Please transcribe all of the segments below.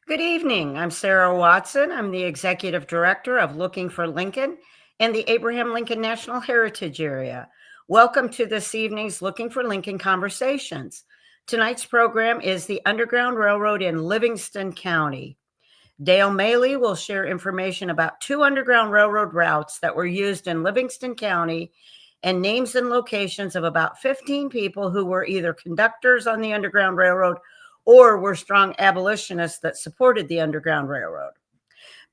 Good evening. I'm Sarah Watson. I'm the Executive Director of Looking for Lincoln and the Abraham Lincoln National Heritage Area. Welcome to this evening's Looking for Lincoln Conversations. Tonight's program is the Underground Railroad in Livingston County. Dale Maley will share information about two Underground Railroad routes that were used in Livingston County and names and locations of about 15 people who were either conductors on the Underground Railroad or were strong abolitionists that supported the Underground Railroad.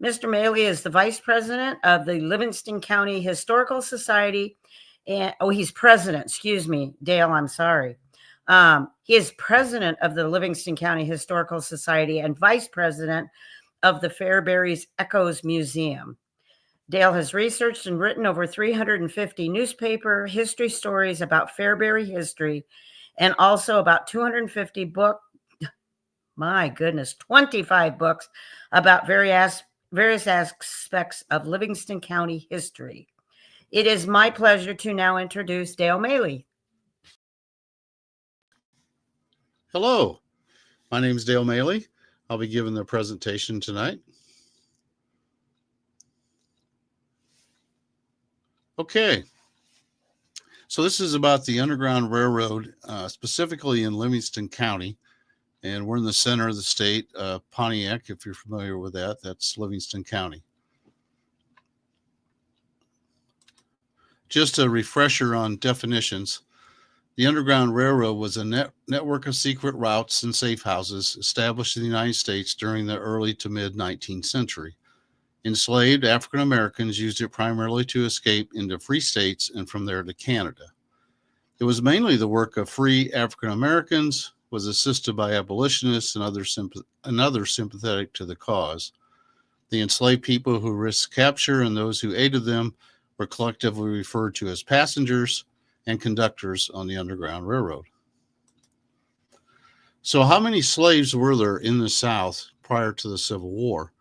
Mr. Maley is the vice president of the Livingston County Historical Society. He's president, excuse me, Dale, I'm sorry. He is president of the Livingston County Historical Society and vice president of the Fairbury Echoes Museum. Dale has researched and written over 350 newspaper history stories about Fairbury history and also about 250 books. My goodness, 25 books about various aspects of Livingston County history. It is my pleasure to now introduce Dale Maley. Hello, my name is Dale Maley. I'll be giving the presentation tonight. Okay, so this is about the Underground Railroad, specifically in Livingston County. And we're in the center of the state, Pontiac, if you're familiar with that, that's Livingston County. Just a refresher on definitions. The Underground Railroad was a network of secret routes and safe houses established in the United States during the early to mid-19th century. Enslaved African Americans used it primarily to escape into free states and from there to Canada. It was mainly the work of free African Americans, was assisted by abolitionists and others sympathetic to the cause. The enslaved people who risked capture and those who aided them were collectively referred to as passengers and conductors on the Underground Railroad. So how many slaves were there in the South prior to the Civil War?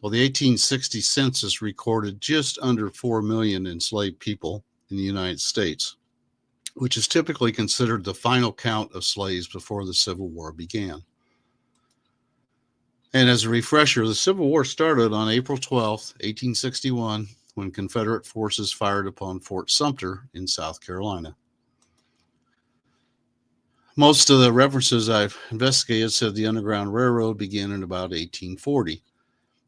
Well, the 1860 census recorded just under 4 million enslaved people in the United States, which is typically considered the final count of slaves before the Civil War began. And as a refresher, the Civil War started on April 12, 1861, when Confederate forces fired upon Fort Sumter in South Carolina. Most of the references I've investigated said the Underground Railroad began in about 1840.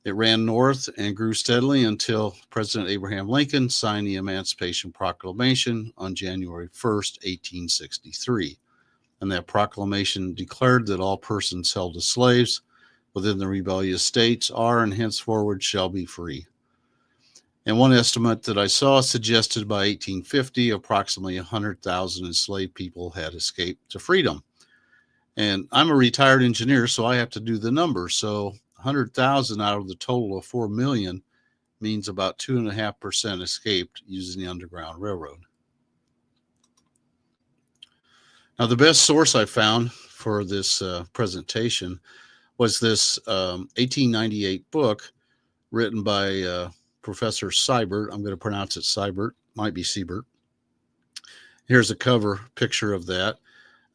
It ran north and grew steadily until President Abraham Lincoln signed the Emancipation Proclamation on January 1st, 1863. And that proclamation declared that all persons held as slaves within the rebellious states are and henceforward shall be free. And one estimate that I saw suggested by 1850, approximately 100,000 enslaved people had escaped to freedom. And I'm a retired engineer, so I have to do the numbers. So 100,000 out of the total of 4 million means about 2.5% escaped using the Underground Railroad. Now, the best source I found for this presentation was this 1898 book written by Professor Seibert. I'm going to pronounce it Seibert, might be Siebert. Here's a cover picture of that.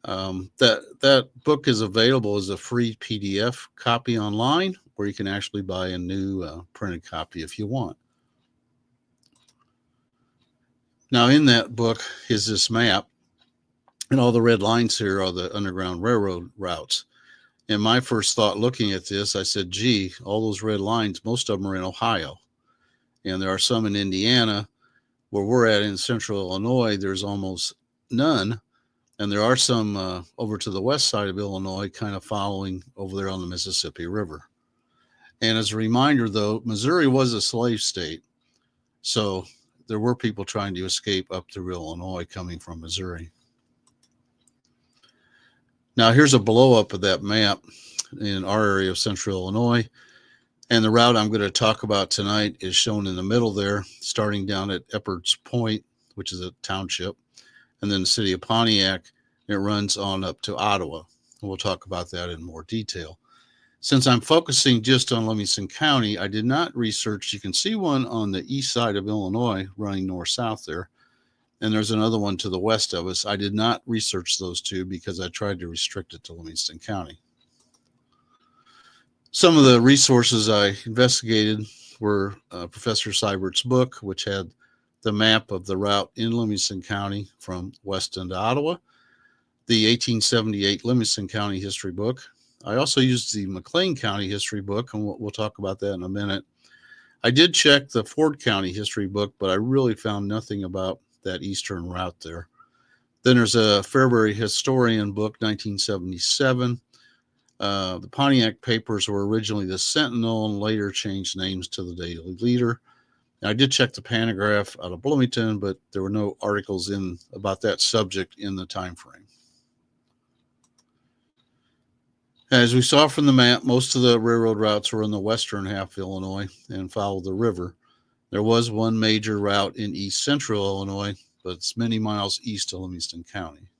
That book is available as a free PDF copy online, or you can actually buy a new printed copy if you want. Now, in that book is this map, and all the red lines here are the Underground Railroad routes. And my first thought looking at this, I said, gee, all those red lines, most of them are in Ohio. And there are some in Indiana. Where we're at in central Illinois, there's almost none. And there are some over to the west side of Illinois, kind of following over there on the Mississippi River. And as a reminder, though, Missouri was a slave state. So there were people trying to escape up through Illinois coming from Missouri. Now, here's a blow up of that map in our area of central Illinois. And the route I'm going to talk about tonight is shown in the middle there, starting down at Eppert's Point, which is a township. And then the city of Pontiac, it runs on up to Ottawa. And we'll talk about that in more detail. Since I'm focusing just on Livingston County, I did not research. You can see one on the east side of Illinois running north-south there. And there's another one to the west of us. I did not research those two because I tried to restrict it to Livingston County. Some of the resources I investigated were Professor Seibert's book, which had the map of the route in Livingston County from Weston to Ottawa, the 1878 Livingston County history book. I also used the McLean County history book, and we'll talk about that in a minute. I did check the Ford County history book, but I really found nothing about that eastern route there. Then there's a Fairbury historian book, 1977. The Pontiac papers were originally the Sentinel and later changed names to the Daily Leader. Now, I did check the Pantograph out of Bloomington, but there were no articles in about that subject in the time frame. As we saw from the map, most of the railroad routes were in the western half of Illinois and followed the river. There was one major route in east central Illinois, but it's many miles east of Livingston County.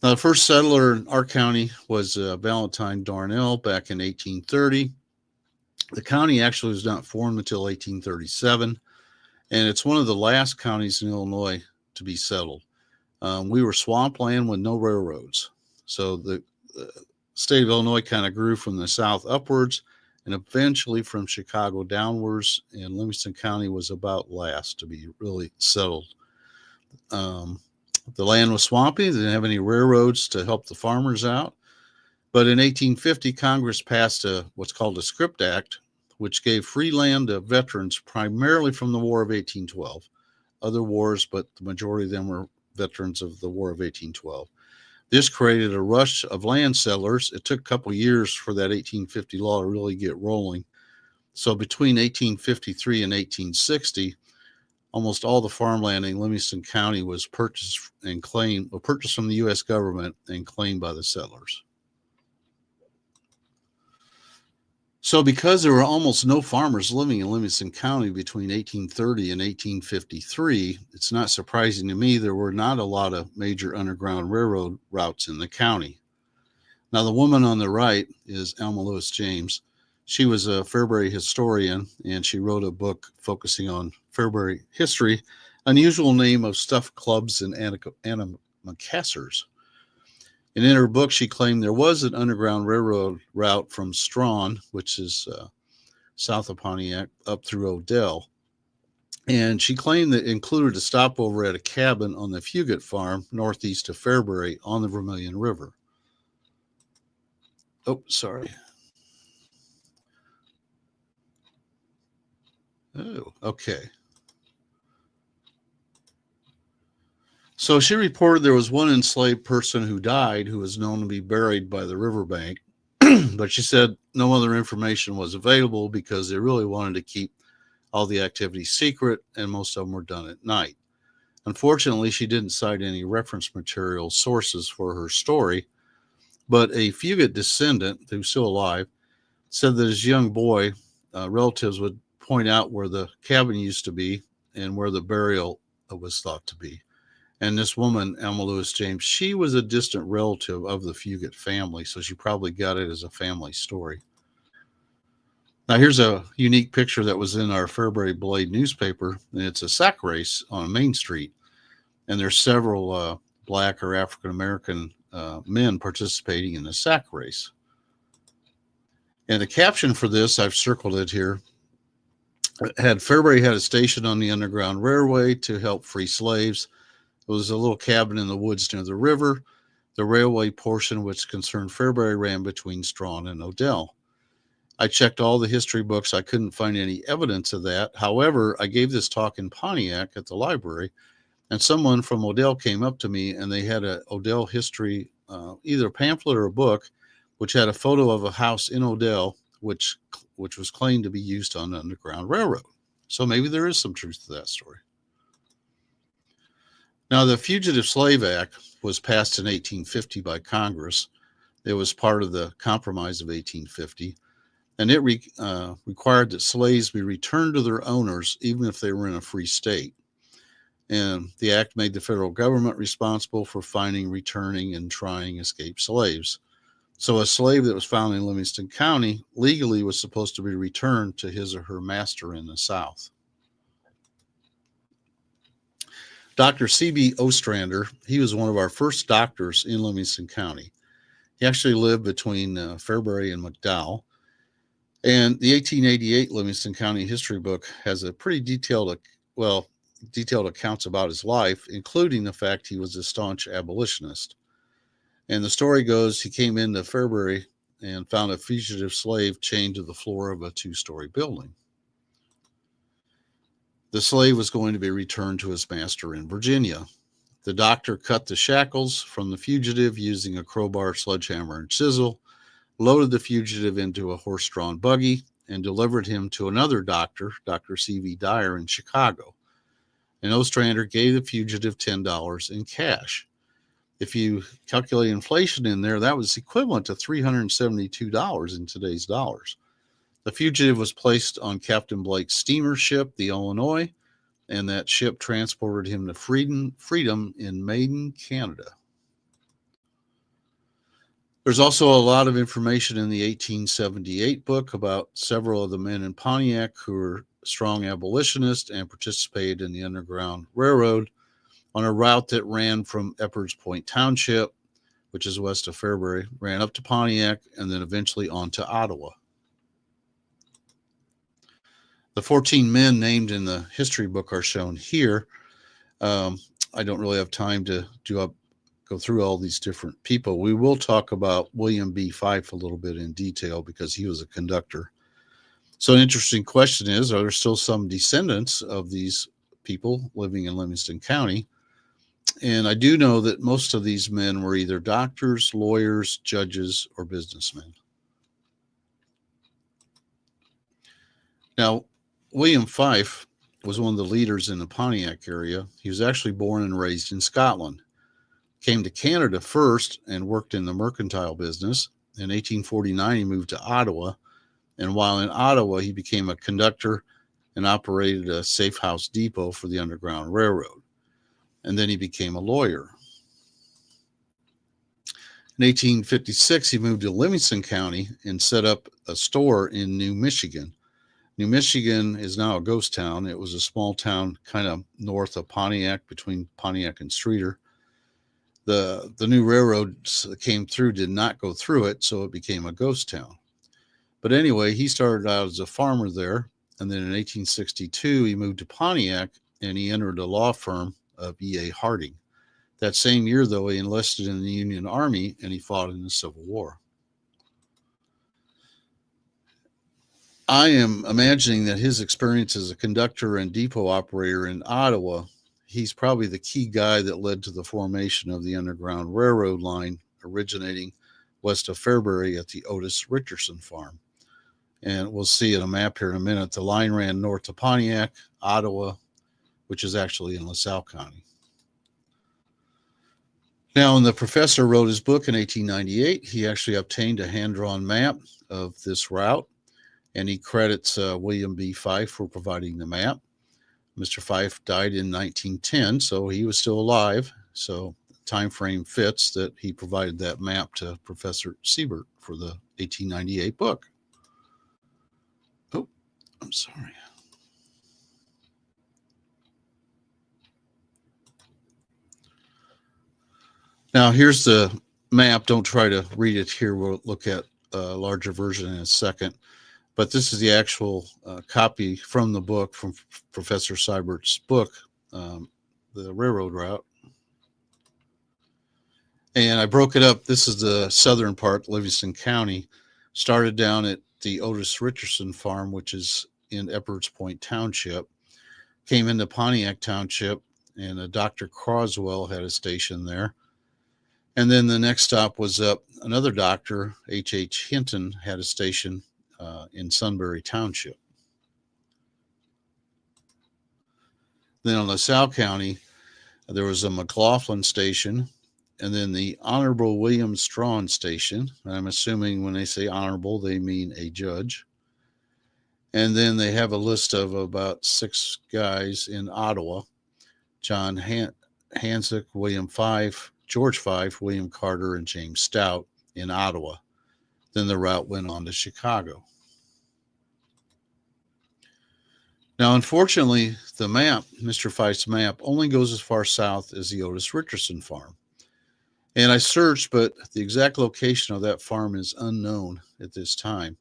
Now, the first settler in our county was Valentine Darnell back in 1830. The county actually was not formed until 1837, and it's one of the last counties in Illinois to be settled. We were swampland with no railroads. So the state of Illinois kind of grew from the south upwards and eventually from Chicago downwards, and Livingston County was about last to be really settled. The land was swampy. They didn't have any railroads to help the farmers out. But in 1850, Congress passed what's called a Script Act, which gave free land to veterans primarily from the War of 1812. Other wars, but the majority of them were veterans of the War of 1812. This created a rush of land settlers. It took a couple years for that 1850 law to really get rolling. So between 1853 and 1860, almost all the farmland in Livingston County was purchased from the U.S. government and claimed by the settlers. So because there were almost no farmers living in Livingston County between 1830 and 1853, it's not surprising to me there were not a lot of major underground railroad routes in the county. Now, the woman on the right is Alma Lewis James. She was a Fairbury historian, and she wrote a book focusing on Fairbury history, unusual name of stuffed clubs and antimacassars. And in her book, she claimed there was an underground railroad route from Strawn, which is south of Pontiac, up through Odell. And she claimed that it included a stopover at a cabin on the Fugate farm northeast of Fairbury on the Vermilion River. Oh, sorry. Oh, okay. So she reported there was one enslaved person who died who was known to be buried by the riverbank, but she said no other information was available because they really wanted to keep all the activities secret, and most of them were done at night. Unfortunately, she didn't cite any reference material sources for her story, but a Fugate descendant who's still alive said that as a young boy, relatives would point out where the cabin used to be and where the burial was thought to be. And this woman, Alma Lewis James, she was a distant relative of the Fugate family, so she probably got it as a family story. Now, here's a unique picture that was in our Fairbury Blade newspaper, and it's a sack race on Main Street. And there's several Black or African-American men participating in the sack race. And the caption for this, I've circled it here, Fairbury had a station on the Underground Railway to help free slaves. It was a little cabin in the woods near the river. The railway portion, which concerned Fairbury, ran between Strawn and Odell. I checked all the history books. I couldn't find any evidence of that. However, I gave this talk in Pontiac at the library, and someone from Odell came up to me, and they had an Odell history, either a pamphlet or a book, which had a photo of a house in Odell, which was claimed to be used on the Underground Railroad. So maybe there is some truth to that story. Now, the Fugitive Slave Act was passed in 1850 by Congress. It was part of the Compromise of 1850. And it required that slaves be returned to their owners, even if they were in a free state. And the act made the federal government responsible for finding, returning, and trying escaped slaves. So a slave that was found in Livingston County legally was supposed to be returned to his or her master in the South. Dr. C.B. Ostrander, he was one of our first doctors in Livingston County. He actually lived between Fairbury and McDowell. And the 1888 Livingston County history book has a pretty detailed accounts about his life, including the fact he was a staunch abolitionist. And the story goes he came into Fairbury and found a fugitive slave chained to the floor of a 2-story building. The slave was going to be returned to his master in Virginia. The doctor cut the shackles from the fugitive using a crowbar, sledgehammer, and chisel, loaded the fugitive into a horse-drawn buggy, and delivered him to another doctor, Dr. C.V. Dyer in Chicago. And Ostrander gave the fugitive $10 in cash. If you calculate inflation in there, that was equivalent to $372 in today's dollars. The fugitive was placed on Captain Blake's steamer ship, the Illinois, and that ship transported him to freedom in Maiden, Canada. There's also a lot of information in the 1878 book about several of the men in Pontiac who were strong abolitionists and participated in the Underground Railroad on a route that ran from Epperds Point Township, which is west of Fairbury, ran up to Pontiac, and then eventually on to Ottawa. The 14 men named in the history book are shown here. I don't really have time to go through all these different people. We will talk about William B. Fife a little bit in detail because he was a conductor. So an interesting question is, are there still some descendants of these people living in Livingston County? And I do know that most of these men were either doctors, lawyers, judges, or businessmen. Now, William Fife was one of the leaders in the Pontiac area. He was actually born and raised in Scotland. Came to Canada first and worked in the mercantile business. In 1849, he moved to Ottawa. And while in Ottawa, he became a conductor and operated a safe house depot for the Underground Railroad. And then he became a lawyer. In 1856, he moved to Livingston County and set up a store in New Michigan. New Michigan is now a ghost town. It was a small town kind of north of Pontiac, between Pontiac and Streator. The new railroads that came through did not go through it, so it became a ghost town. But anyway, he started out as a farmer there, and then in 1862, he moved to Pontiac, and he entered a law firm of E.A. Harding. That same year, though, he enlisted in the Union Army, and he fought in the Civil War. I am imagining that his experience as a conductor and depot operator in Ottawa, he's probably the key guy that led to the formation of the Underground Railroad line originating west of Fairbury at the Otis Richardson Farm. And we'll see in a map here in a minute, the line ran north to Pontiac, Ottawa, which is actually in LaSalle County. Now, when the professor wrote his book in 1898, he actually obtained a hand-drawn map of this route, and he credits William B. Fife for providing the map. Mr. Fife died in 1910, so he was still alive. So the time frame fits that he provided that map to Professor Siebert for the 1898 book. Oh, I'm sorry. Now, here's the map. Don't try to read it here. We'll look at a larger version in a second. But this is the actual copy from the book, from Professor Seibert's book, the railroad route. And I broke it up. This is the southern part, Livingston County. Started down at the Otis Richardson Farm, which is in Epperds Point Township. Came into Pontiac Township, and Dr. Croswell had a station there. And then the next stop was up. Another doctor, H.H. Hinton, had a station in Sunbury Township. Then in LaSalle County, there was a McLaughlin station, and then the Honorable William Strawn station. I'm assuming when they say honorable, they mean a judge. And then they have a list of about 6 guys in Ottawa: John Hansick, William Fife, George Fife, William Carter, and James Stout in Ottawa. Then the route went on to Chicago. Now, unfortunately, the map, Mr. Fife's map, only goes as far south as the Otis Richardson Farm. And I searched, but the exact location of that farm is unknown at this time.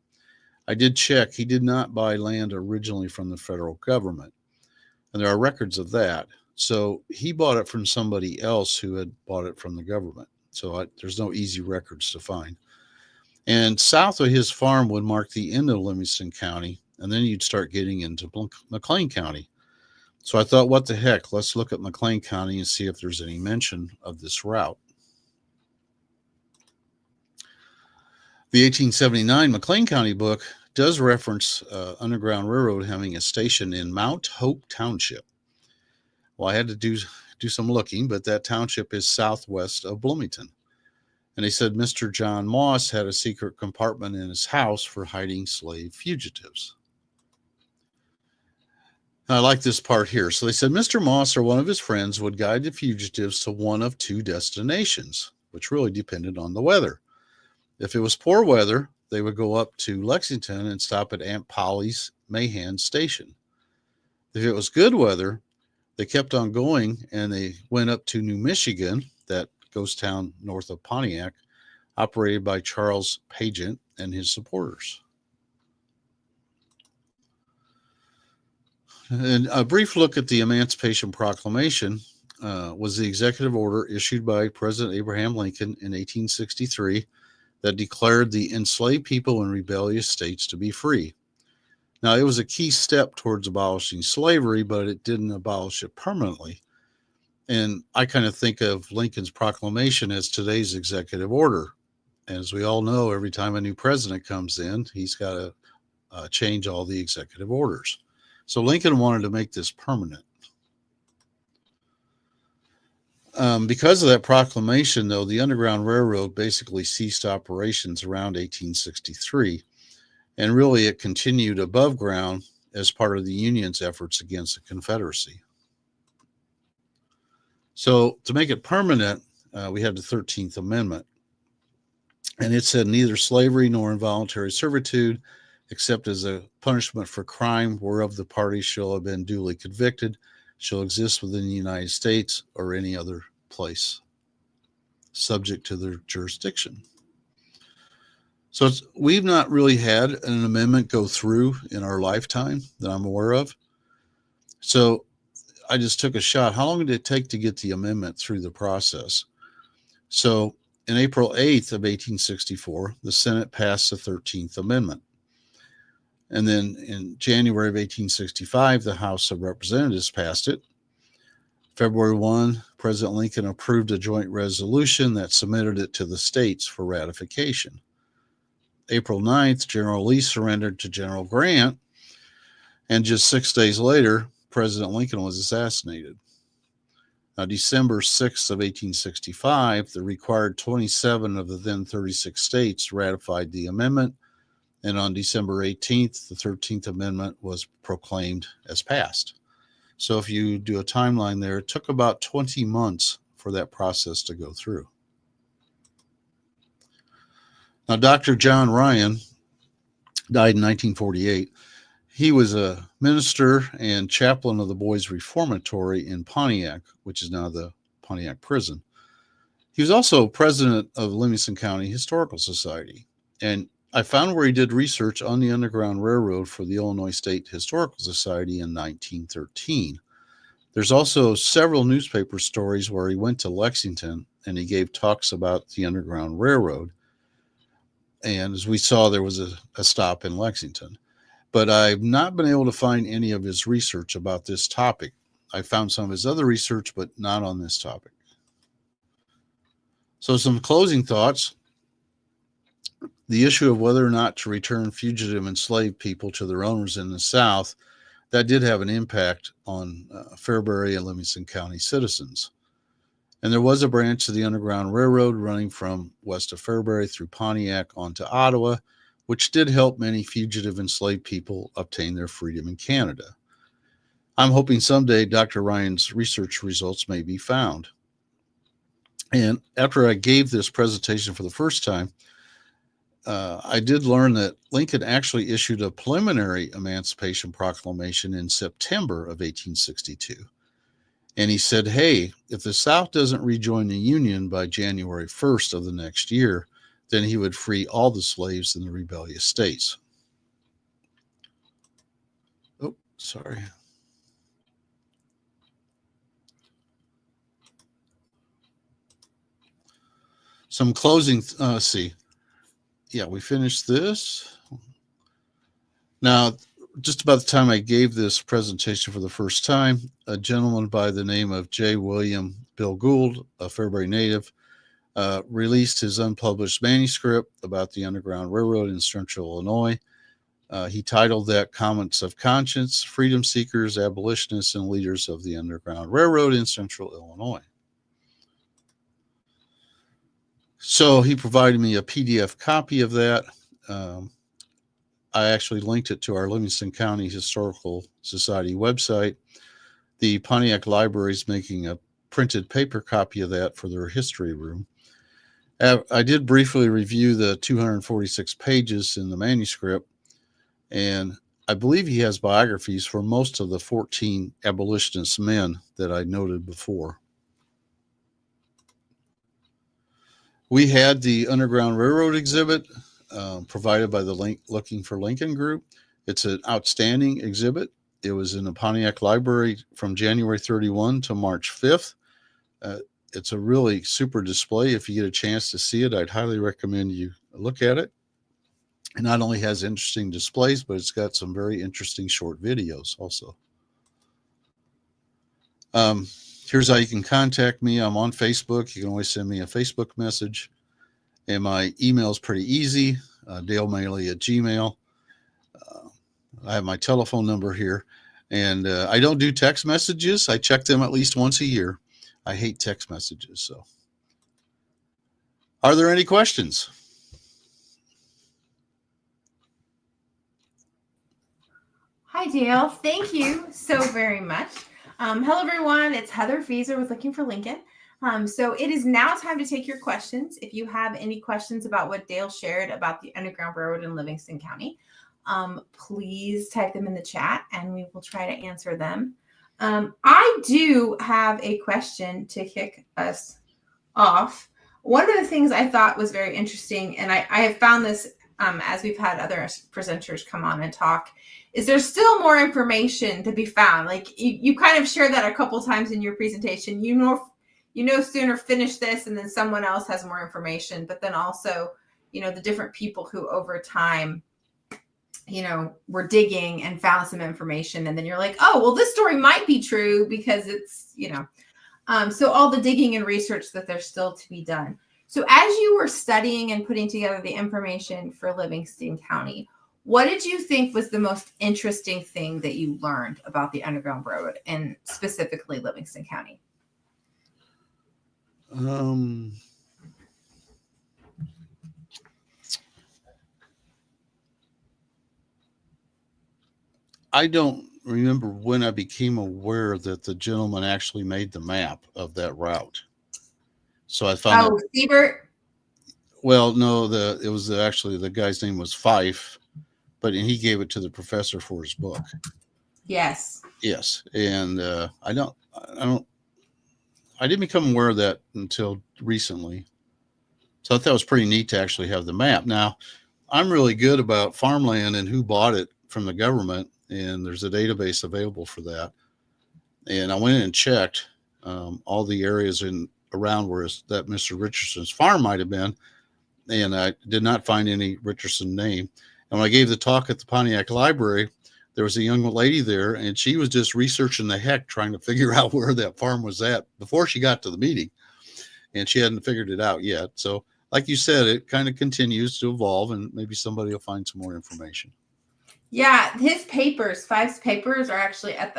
I did check. He did not buy land originally from the federal government, and there are records of that. So he bought it from somebody else who had bought it from the government. So there's no easy records to find. And south of his farm would mark the end of Livingston County, and then you'd start getting into McLean County. So I thought, what the heck? Let's look at McLean County and see if there's any mention of this route. The 1879 McLean County book does reference Underground Railroad having a station in Mount Hope Township. Well, I had to do some looking, but that township is southwest of Bloomington. And they said Mr. John Moss had a secret compartment in his house for hiding slave fugitives. I like this part here. So they said Mr. Moss or one of his friends would guide the fugitives to one of two destinations, which really depended on the weather. If it was poor weather, they would go up to Lexington and stop at Aunt Polly's Mahan station. If it was good weather, they kept on going and they went up to New Michigan, that ghost town north of Pontiac, operated by Charles Paget and his supporters. And a brief look at the Emancipation Proclamation was the executive order issued by President Abraham Lincoln in 1863 that declared the enslaved people in rebellious states to be free. Now, it was a key step towards abolishing slavery, but it didn't abolish it permanently. And I kind of think of Lincoln's proclamation as today's executive order. As we all know, every time a new president comes in, he's got to change all the executive orders. So Lincoln wanted to make this permanent. Because of that proclamation, though, the Underground Railroad basically ceased operations around 1863. And really, it continued above ground as part of the Union's efforts against the Confederacy. So to make it permanent, we had the 13th Amendment. And it said neither slavery nor involuntary servitude, except as a punishment for crime whereof the party shall have been duly convicted, shall exist within the United States or any other place, subject to their jurisdiction. So we've not really had an amendment go through in our lifetime that I'm aware of. So I just took a shot. How long did it take to get the amendment through the process? So in April 8th of 1864, the Senate passed the 13th Amendment. And then in January of 1865, the House of Representatives passed it. February 1, President Lincoln approved a joint resolution that submitted it to the states for ratification. April 9th, General Lee surrendered to General Grant, and just 6 days later, President Lincoln was assassinated. Now, December 6th of 1865, the required 27 of the then 36 states ratified the amendment, and on December 18th, the 13th Amendment was proclaimed as passed. So if you do a timeline there, it took about 20 months for that process to go through. Now, Dr. John Ryan died in 1948. He was a minister and chaplain of the Boys Reformatory in Pontiac, which is now the Pontiac Prison. He was also president of Livingston County Historical Society. And I found where he did research on the Underground Railroad for the Illinois State Historical Society in 1913. There's also several newspaper stories where he went to Lexington and he gave talks about the Underground Railroad. And as we saw, there was a stop in Lexington. But I've not been able to find any of his research about this topic. I found some of his other research, but not on this topic. So some closing thoughts. The issue of whether or not to return fugitive enslaved people to their owners in the South, that did have an impact on Fairbury and Livingston County citizens. And there was a branch of the Underground Railroad running from west of Fairbury through Pontiac onto Ottawa, which did help many fugitive enslaved people obtain their freedom in Canada. I'm hoping someday Dr. Ryan's research results may be found. And after I gave this presentation for the first time, I did learn that Lincoln actually issued a preliminary Emancipation Proclamation in September of 1862. And he said, hey, if the South doesn't rejoin the Union by January 1st of the next year, then he would free all the slaves in the rebellious states. Oh, sorry. Some closing, see. Yeah, we finished this. Now, just about the time I gave this presentation for the first time, a gentleman by the name of J. William Bill Gould, a Fairbury native, released his unpublished manuscript about the Underground Railroad in Central Illinois. He titled that Comments of Conscience, Freedom Seekers, Abolitionists, and Leaders of the Underground Railroad in Central Illinois. So he provided me a PDF copy of that. I actually linked it to our Livingston County Historical Society website. The Pontiac Library is making a printed paper copy of that for their history room. I did briefly review the 246 pages in the manuscript, and I believe he has biographies for most of the 14 abolitionist men that I noted before. We had the Underground Railroad exhibit provided by the Looking for Lincoln group. It's an outstanding exhibit. It was in the Pontiac Library from January 31 to March 5th. It's a really super display. If you get a chance to see it, I'd highly recommend you look at it. It not only has interesting displays, but it's got some very interesting short videos also. Here's how you can contact me. I'm on Facebook. You can always send me a Facebook message. And my email is pretty easy, dalemaley@gmail. I have my telephone number here. And I don't do text messages. I check them at least once a year. I hate text messages. So, are there any questions? Hi, Dale. Thank you so very much. Hello, everyone. It's Heather Fieser with Looking for Lincoln. So it is now time to take your questions. If you have any questions about what Dale shared about the Underground Railroad in Livingston County, please type them in the chat and we will try to answer them. I do have a question to kick us off. One of the things I thought was very interesting, and I have found this as we've had other presenters come on and talk, is there's still more information to be found. Like you kind of shared that a couple times in your presentation. You know sooner finish this and then someone else has more information, but then also, the different people who over time, were digging and found some information. And then you're like, oh, well, this story might be true because it's, so all the digging and research that there's still to be done. So as you were studying and putting together the information for Livingston County, what did you think was the most interesting thing that you learned about the Underground Railroad and specifically Livingston County? I don't remember when I became aware that the gentleman actually made the map of that route. So I found out. Siebert? Well, no, it was actually the guy's name was Fife, but he gave it to the professor for his book. Yes. Yes, and I didn't become aware of that until recently. So I thought it was pretty neat to actually have the map. Now, I'm really good about farmland and who bought it from the government, and there's a database available for that. And I went in and checked all the areas around where that Mr. Richardson's farm might have been, and I did not find any Richardson name. And when I gave the talk at the Pontiac Library, there was a young lady there, and she was just researching the heck trying to figure out where that farm was at before she got to the meeting, and she hadn't figured it out yet. So, like you said, it kind of continues to evolve, and maybe somebody will find some more information. Yeah, Five's papers are actually at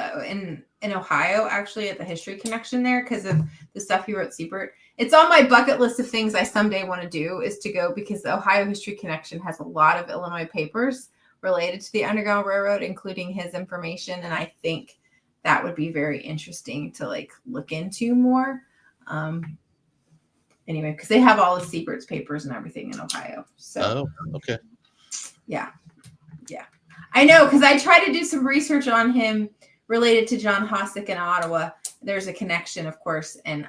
in Ohio, actually at the History Connection there because of the stuff he wrote Siebert. It's on my bucket list of things I someday want to do is to go because the Ohio History Connection has a lot of Illinois papers related to the Underground Railroad, including his information. And I think that would be very interesting to look into more. Anyway, because they have all of Siebert's papers and everything in Ohio. So, okay. Yeah. I know, because I tried to do some research on him related to John Hossack in Ottawa, there's a connection, of course, and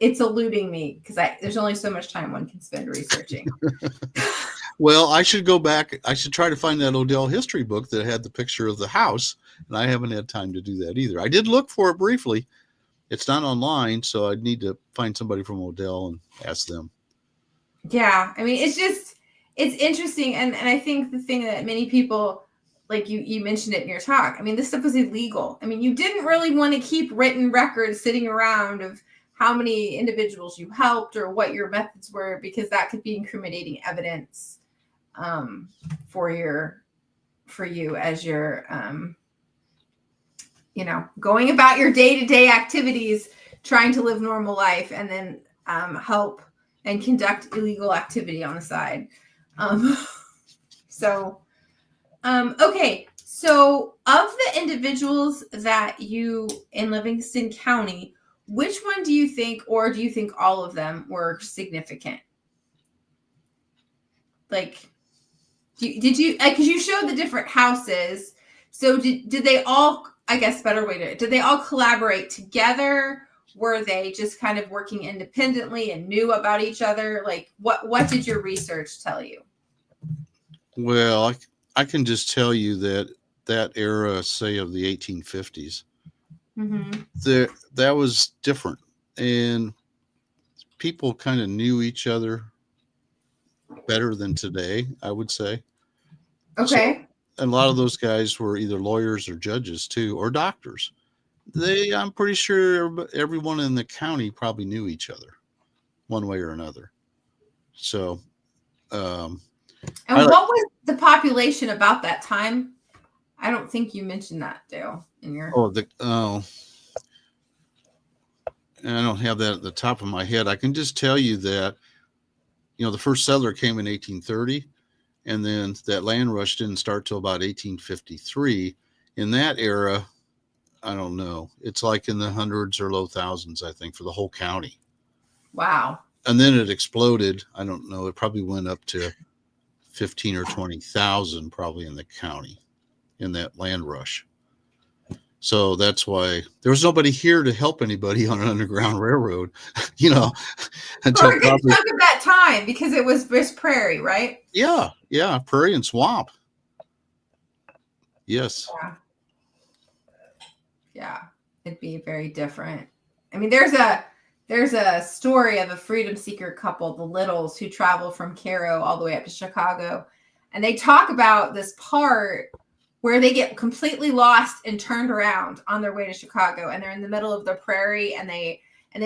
it's eluding me because there's only so much time one can spend researching. Well, I should go back. I should try to find that Odell history book that had the picture of the house, and I haven't had time to do that either. I did look for it briefly. It's not online, so I'd need to find somebody from Odell and ask them. Yeah, I mean, it's interesting, and I think the thing that many people, like you mentioned it in your talk, I mean, this stuff was illegal. I mean, you didn't really want to keep written records sitting around of how many individuals you helped or what your methods were, because that could be incriminating evidence for you as you're going about your day-to-day activities, trying to live normal life, and then help and conduct illegal activity on the side. Okay. So of the individuals that you in Livingston County, which one do you think all of them were significant? Like, did you, because you showed the different houses. So did they all, I guess did they all collaborate together? Were they just kind of working independently and knew about each other? Like, what did your research tell you? Well, I can just tell you that era, say, of the 1850s, that was different. And people kind of knew each other better than today, I would say. Okay. So, a lot of those guys were either lawyers or judges too, or doctors. I'm pretty sure everyone in the county probably knew each other one way or another. So, and what was the population about that time? I don't think you mentioned that, Dale, in your. I don't have that at the top of my head. I can just tell you that, the first settler came in 1830, and then that land rush didn't start till about 1853. In that era, I don't know. It's like in the hundreds or low thousands, I think, for the whole county. Wow. And then it exploded. I don't know. It probably went up to 15 or 20,000 probably in the county in that land rush. So that's why there was nobody here to help anybody on an underground railroad, until for a good chunk of that time, because it was just prairie, right? Yeah, prairie and swamp. Yes. Yeah, it'd be very different. I mean, there's a story of a freedom seeker couple, the Littles, who travel from Cairo all the way up to Chicago, and they talk about this part where they get completely lost and turned around on their way to Chicago, and they're in the middle of the prairie, and they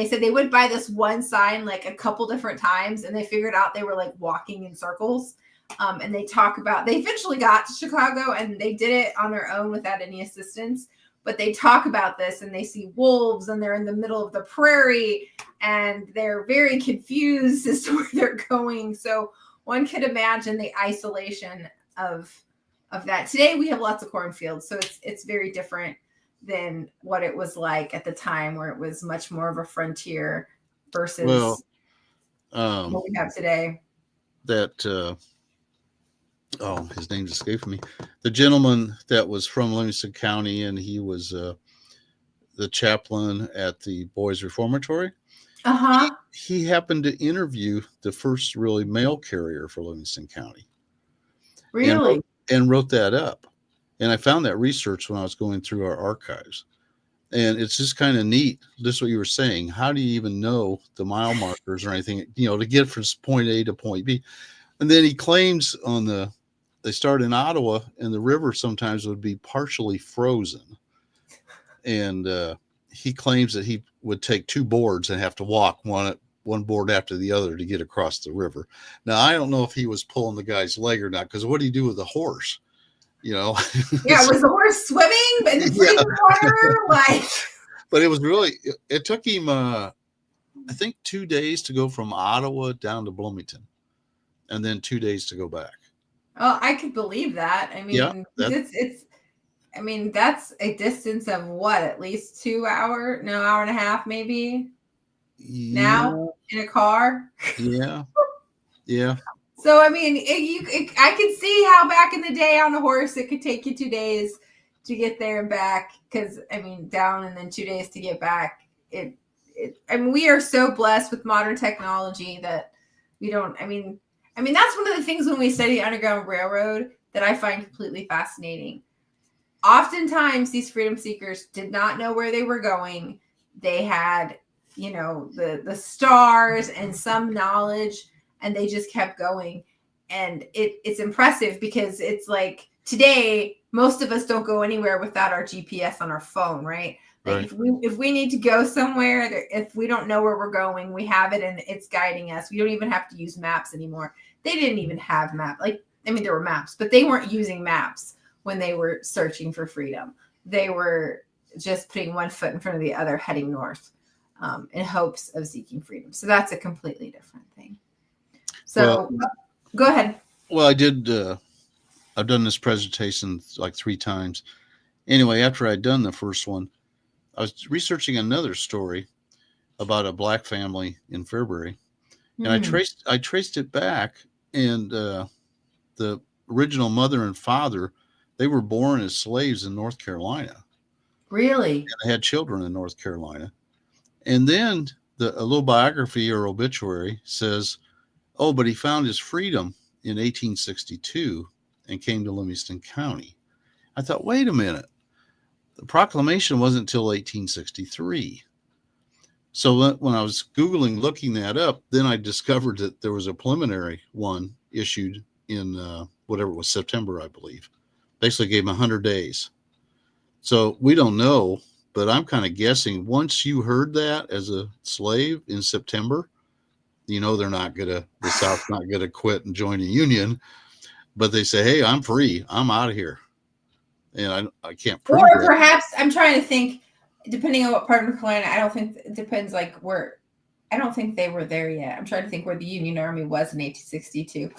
said they went by this one sign like a couple different times, and they figured out they were like walking in circles. And they talk about, they eventually got to Chicago, and they did it on their own without any assistance. But they talk about this, and they see wolves, and they're in the middle of the prairie, and they're very confused as to where they're going. So one could imagine the isolation of that. Today we have lots of cornfields, so it's very different than what it was like at the time, where it was much more of a frontier versus what we have today. That his name escaped me. The gentleman that was from Livingston County, and he was the chaplain at the Boys Reformatory. He happened to interview the first really mail carrier for Livingston County. Really? And wrote that up. And I found that research when I was going through our archives. And it's just kind of neat. Just what you were saying. How do you even know the mile markers or anything, to get from point A to point B? And then he claims they start in Ottawa, and the river sometimes would be partially frozen. And he claims that he would take two boards and have to walk one board after the other to get across the river. Now, I don't know if he was pulling the guy's leg or not, because what do you do with a horse? Yeah, was the horse swimming in freezing water? But it took him, I think, 2 days to go from Ottawa down to Bloomington, and then 2 days to go back. Oh, I could believe that. I mean, that's a distance of what, at least 2 hour, no, hour and a half, maybe. Yeah. Now in a car. Yeah. So, I mean, I could see how back in the day on a horse, it could take you 2 days to get there and back. Because I mean, down and then 2 days to get back. I mean, we are so blessed with modern technology that we don't. I mean, that's one of the things when we study Underground Railroad that I find completely fascinating. Oftentimes, these freedom seekers did not know where they were going. They had, the stars and some knowledge, and they just kept going. And it's impressive because it's like today, most of us don't go anywhere without our GPS on our phone, right? Like Right. if we need to go somewhere, if we don't know where we're going, we have it and it's guiding us. We don't even have to use maps anymore. They didn't even have maps. There were maps, but they weren't using maps when they were searching for freedom. They were just putting one foot in front of the other, heading north in hopes of seeking freedom. So that's a completely different thing. So go ahead. Well, I've done this presentation like 3 times. Anyway, after I'd done the first one, I was researching another story about a black family in Fairbury, and I traced it back, and the original mother and father, they were born as slaves in North Carolina. Really? And they had children in North Carolina. And then a little biography or obituary says, oh, but he found his freedom in 1862 and came to Livingston County. I thought, wait a minute. The proclamation wasn't until 1863. So when I was Googling, looking that up, then I discovered that there was a preliminary one issued in whatever it was, September, I believe. Basically gave him 100 days. So we don't know, but I'm kind of guessing once you heard that as a slave in September, they're not the South's not going to quit and join a union, but they say, hey, I'm free. I'm out of here. And I can't prove Or that. perhaps I'm trying to think, depending on what part of North Carolina, I don't think it depends where. I don't think they were there yet. I'm trying to think where the Union Army was in 1862.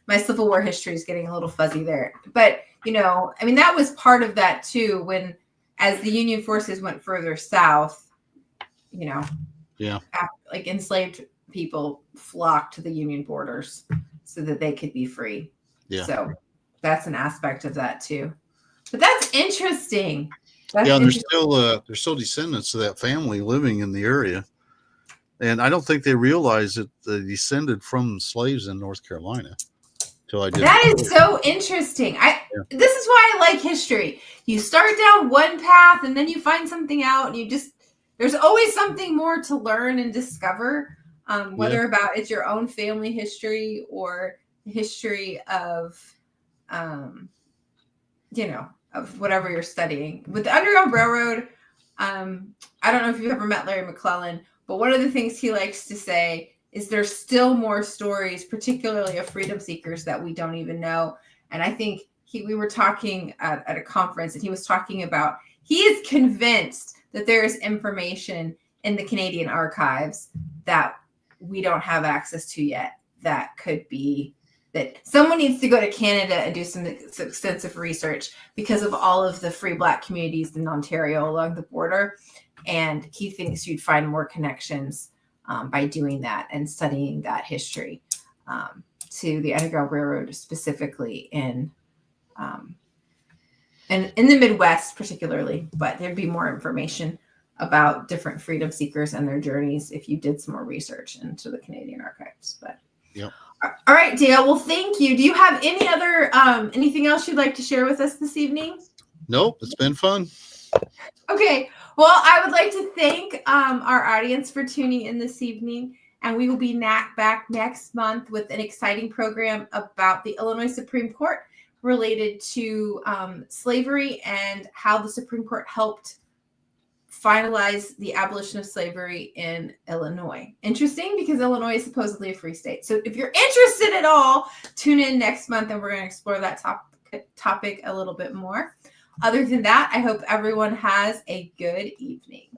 My Civil War history is getting a little fuzzy there. But, that was part of that too, when as the Union forces went further south, enslaved people flocked to the Union borders so that they could be free. Yeah. So that's an aspect of that too. But that's interesting. And there's still descendants of that family living in the area. And I don't think they realized that they descended from slaves in North Carolina until I did. That is so interesting. This is why I like history. You start down one path and then you find something out, and there's always something more to learn and discover, whether about it's your own family history or the history of, of whatever you're studying. With the Underground Railroad, I don't know if you've ever met Larry McLean, but one of the things he likes to say is there's still more stories, particularly of freedom seekers, that we don't even know. And I think we were talking at a conference, and he was talking about, he is convinced that there is information in the Canadian archives that we don't have access to yet. That could be that someone needs to go to Canada and do some extensive research because of all of the free Black communities in Ontario along the border. And he thinks you'd find more connections by doing that and studying that history to the Underground Railroad, specifically in the Midwest, particularly. But there'd be more information about different freedom seekers and their journeys if you did some more research into the Canadian archives. But all right, Dale. Well, thank you. Do you have any other anything else you'd like to share with us this evening? Nope, it's been fun. Okay. Well, I would like to thank our audience for tuning in this evening, and we will be back next month with an exciting program about the Illinois Supreme Court related to slavery and how the Supreme Court helped finalize the abolition of slavery in Illinois. Interesting, because Illinois is supposedly a free state. So if you're interested at all, tune in next month, and we're going to explore that topic a little bit more. Other than that, I hope everyone has a good evening.